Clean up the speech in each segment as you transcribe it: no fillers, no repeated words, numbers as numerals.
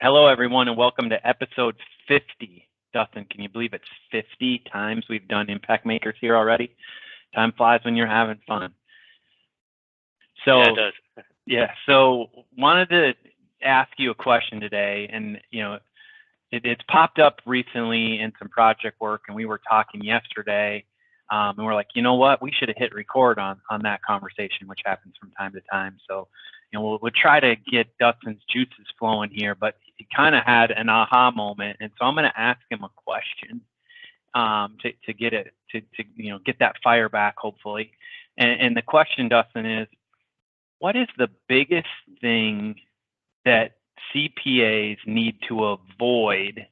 Hello, everyone, and welcome to episode 50. Dustin, can you believe it's 50 times we've done Impact Makers here already? Time flies when you're having fun. So, yeah, it does. So wanted to ask you a question today, and it's popped up recently in some project work, and we were talking yesterday, and we're like, you know what, we should have hit record on that conversation, which happens from time to time. So, we'll try to get Dustin's juices flowing here, but he kind of had an aha moment, and so I'm going to ask him a question to get it to get that fire back, hopefully. And the question, Dustin, is, what is the biggest thing that CPAs need to avoid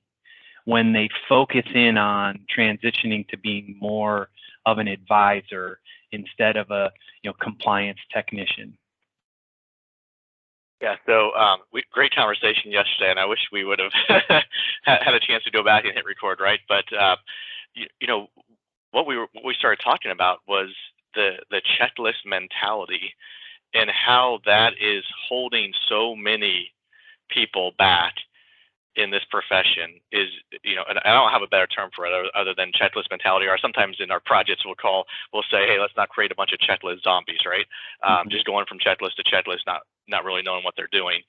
when they focus in on transitioning to being more of an advisor instead of a compliance technician? Yeah, so great conversation yesterday, and I wish we would have had a chance to go back and hit record, right? But what we started talking about was the checklist mentality and how that is holding so many people back in this profession. And I don't have a better term for it other than checklist mentality, or sometimes in our projects we'll say, hey, let's not create a bunch of checklist zombies, right? Just going from checklist to checklist, not really knowing what they're doing.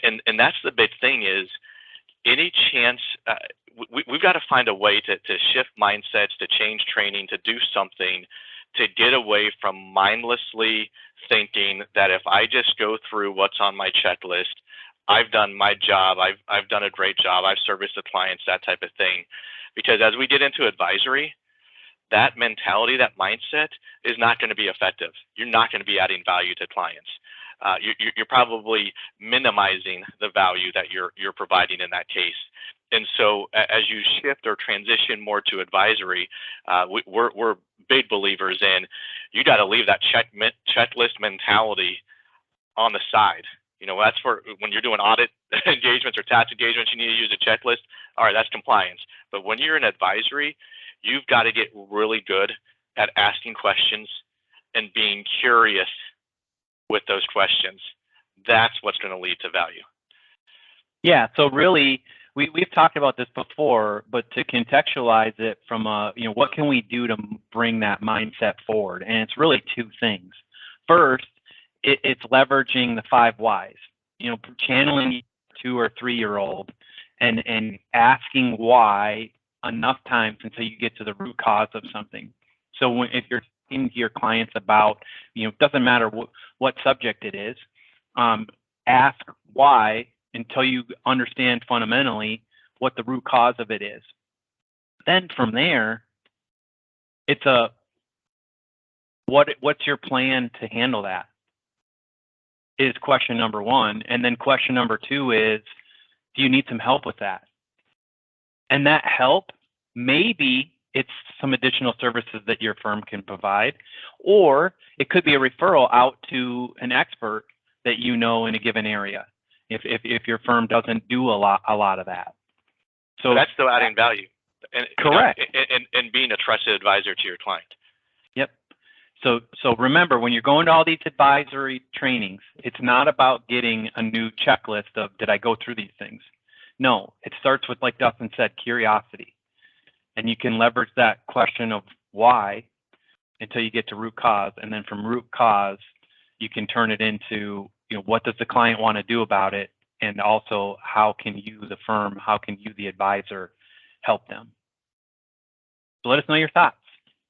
And that's the big thing is any chance, we've got to find a way to shift mindsets, to change training, to do something to get away from mindlessly thinking that if I just go through what's on my checklist, I've done my job, I've done a great job, I've serviced the clients, that type of thing. Because as we get into advisory, that mentality, that mindset is not going to be effective. You're not going to be adding value to clients. You're probably minimizing the value that you're providing in that case. And so as you shift or transition more to advisory, we're big believers in you got to leave that checklist mentality on the side. That's for when you're doing audit engagements or tax engagements, you need to use a checklist. All right, that's compliance. But when you're in advisory, you've got to get really good at asking questions and being curious with those questions. That's what's going to lead to value. Yeah, so really, we've talked about this before, but to contextualize it from what can we do to bring that mindset forward? And it's really two things. First, it's leveraging the 5 whys, channeling 2 or 3-year-old and asking why enough times until you get to the root cause of something. So if you're talking to your clients about, it doesn't matter what subject it is, ask why until you understand fundamentally what the root cause of it is. Then from there, it's what's your plan to handle that? Is question number 1. And then question number 2 is, do you need some help with that? And that help, maybe it's some additional services that your firm can provide, or it could be a referral out to an expert that in a given area, if your firm doesn't do a lot of that. So that's still adding value. And, correct. And being a trusted advisor to your client. Yep. So remember, when you're going to all these advisory trainings, it's not about getting a new checklist of, did I go through these things? No, it starts with, like Dustin said, curiosity. And you can leverage that question of why until you get to root cause. And then from root cause, you can turn it into, what does the client want to do about it? And also, how can you, the firm, how can you, the advisor, help them? So let us know your thoughts.